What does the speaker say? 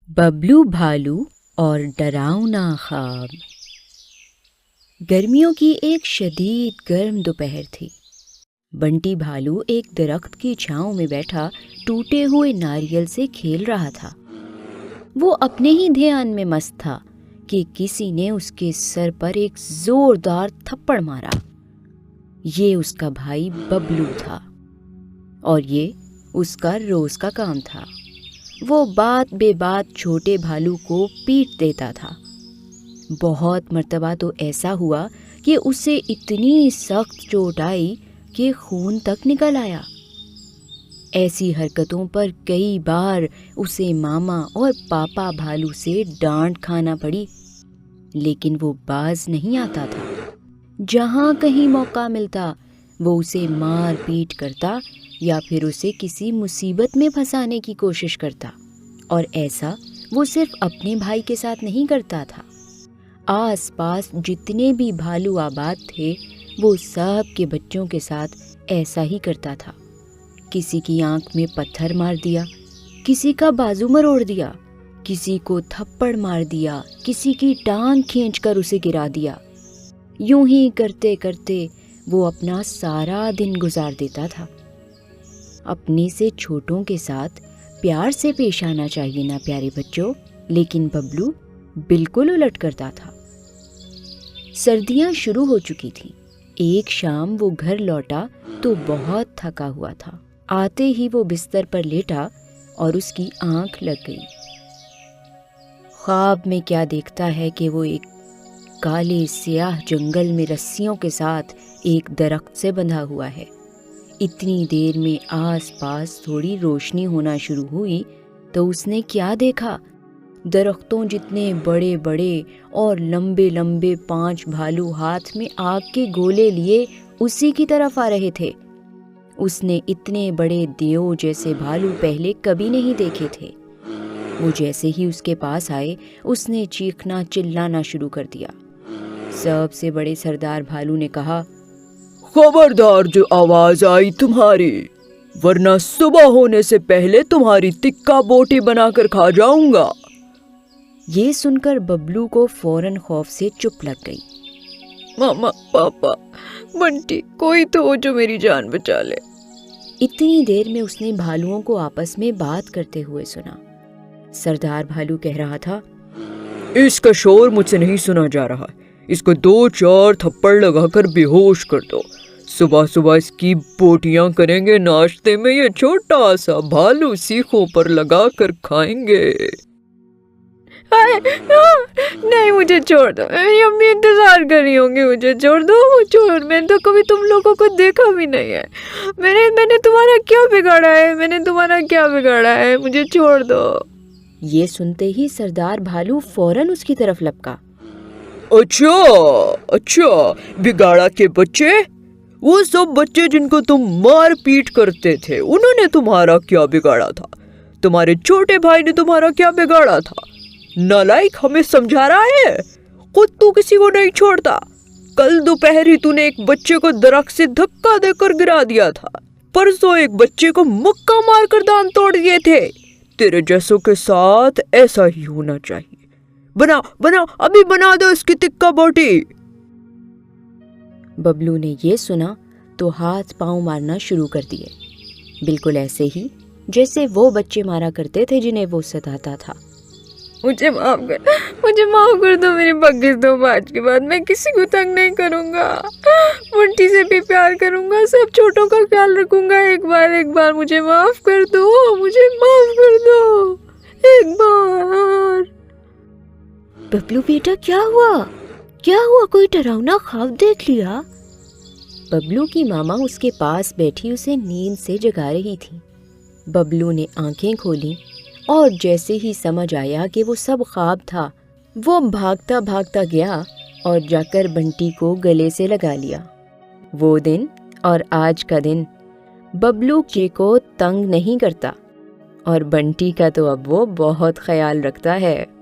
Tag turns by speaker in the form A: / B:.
A: बबलू भालू और डरावना ख्वाब। गर्मियों की एक शदीद गर्म दोपहर थी। बंटी भालू एक दरख्त की छांव में बैठा टूटे हुए नारियल से खेल रहा था। वो अपने ही ध्यान में मस्त था कि किसी ने उसके सर पर एक जोरदार थप्पड़ मारा। ये उसका भाई बबलू था और ये उसका रोज का काम था। वो बात बेबात छोटे भालू को पीट देता था। बहुत मर्तबा तो ऐसा हुआ कि उसे इतनी सख्त चोट आई कि खून तक निकल आया। ऐसी हरकतों पर कई बार उसे मामा और पापा भालू से डांट खाना पड़ी, लेकिन वो बाज नहीं आता था। जहाँ कहीं मौका मिलता वो उसे मार पीट करता या फिर उसे किसी मुसीबत में फंसाने की कोशिश करता। और ऐसा वो सिर्फ अपने भाई के साथ नहीं करता था। आस पास जितने भी भालू आबाद थे वो सब के बच्चों के साथ ऐसा ही करता था। किसी की आंख में पत्थर मार दिया, किसी का बाजू मरोड़ दिया, किसी को थप्पड़ मार दिया, किसी की टांग खींचकर उसे गिरा दिया। यूं ही करते करते वो अपना सारा दिन गुजार देता था। अपने से छोटों के साथ प्यार से पेश आना चाहिए ना प्यारे बच्चों, लेकिन बबलू बिल्कुल उलट करता था। सर्दियां शुरू हो चुकी थीं। एक शाम वो घर लौटा तो बहुत थका हुआ था। आते ही वो बिस्तर पर लेटा और उसकी आंख लग गई। ख्वाब में क्या देखता है कि वो एक काले स्याह जंगल में रस्सियों के साथ एक दरख्त से बंधा हुआ है। इतनी देर में आस पास थोड़ी रोशनी होना शुरू हुई तो उसने क्या देखा? दरख्तों जितने बड़े बड़े और लंबे लंबे 5 भालू हाथ में आग के गोले लिए उसी की तरफ आ रहे थे। उसने इतने बड़े देव जैसे भालू पहले कभी नहीं देखे थे। वो जैसे ही उसके पास आए उसने चीखना चिल्लाना शुरू कर दिया। सबसे बड़े सरदार भालू ने कहा,
B: खबरदार जो आवाज आई तुम्हारी, वरना सुबह होने से पहले तुम्हारी तिक्का बोटी बनाकर खा जाऊंगा।
A: ये सुनकर बबलू को फौरन खौफ से चुप लग गई।
B: मामा, पापा, बंटी, कोई तो हो जो मेरी जान बचा ले।
A: इतनी देर में उसने भालुओं को आपस में बात करते हुए सुना। सरदार भालू कह रहा था,
B: इसका शोर मुझसे नहीं सुना जा रहा है। इसको 2-4 थप्पड़ लगाकर बेहोश कर दो। सुबह सुबह इसकी बोटियां करेंगे नाश्ते में। ये छोटा सा भालू सीखों पर लगा कर खाएंगे। नहीं, मुझे छोड़ दो। मेरी अम्मी इंतजार कर रही होंगी। मुझे छोड़ दो। मैंने तो कभी तुम लोगों को देखा भी नहीं है। मैंने तुम्हारा क्या बिगाड़ा है? मुझे छोड़ दो।
A: ये सुनते ही सरदार भालू फौरन उसकी तरफ लपका।
B: अच्छा, बिगाड़ा के बच्चे? वो सब बच्चे जिनको तुम मार पीट करते थे, उन्होंने तुम्हारा क्या बिगाड़ा था? तुम्हारे छोटे भाई ने तुम्हारा क्या बिगाड़ा था? नालायक, हमें समझा रहा है? खुद तू किसी को नहीं छोड़ता। कल दोपहर ही तूने एक बच्चे को दरख्त से धक्का देकर गिरा दिया था। परसों एक बच्चे को मुक्का मारकर दांत तोड़ दिए थे। तेरे जैसों के साथ ऐसा ही होना चाहिए। बनाओ, अभी बना दो इसकी तिक्का बोटी।
A: बबलू ने ये सुना तो हाथ पांव मारना शुरू कर दिए, बिल्कुल ऐसे ही जैसे वो बच्चे मारा करते थे जिन्हें वो सताता था।
C: मुझे माफ कर दो मेरी बग्गिस दो। आज के बाद मैं किसी को तंग नहीं करूंगा। बंटी से भी प्यार करूंगा। सब छोटों का ख्याल रखूंगा। एक बार मुझे माफ कर दो। एक बार।
A: बबलू बेटा, क्या हुआ? कोई डरावना ख्वाब देख लिया? बबलू की मामा उसके पास बैठी उसे नींद से जगा रही थी। बबलू ने आंखें खोली और जैसे ही समझ आया कि वो सब ख्वाब था, वो भागता भागता गया और जाकर बंटी को गले से लगा लिया। वो दिन और आज का दिन बबलू को तंग नहीं करता और बंटी का तो अब वो बहुत ख्याल रखता है।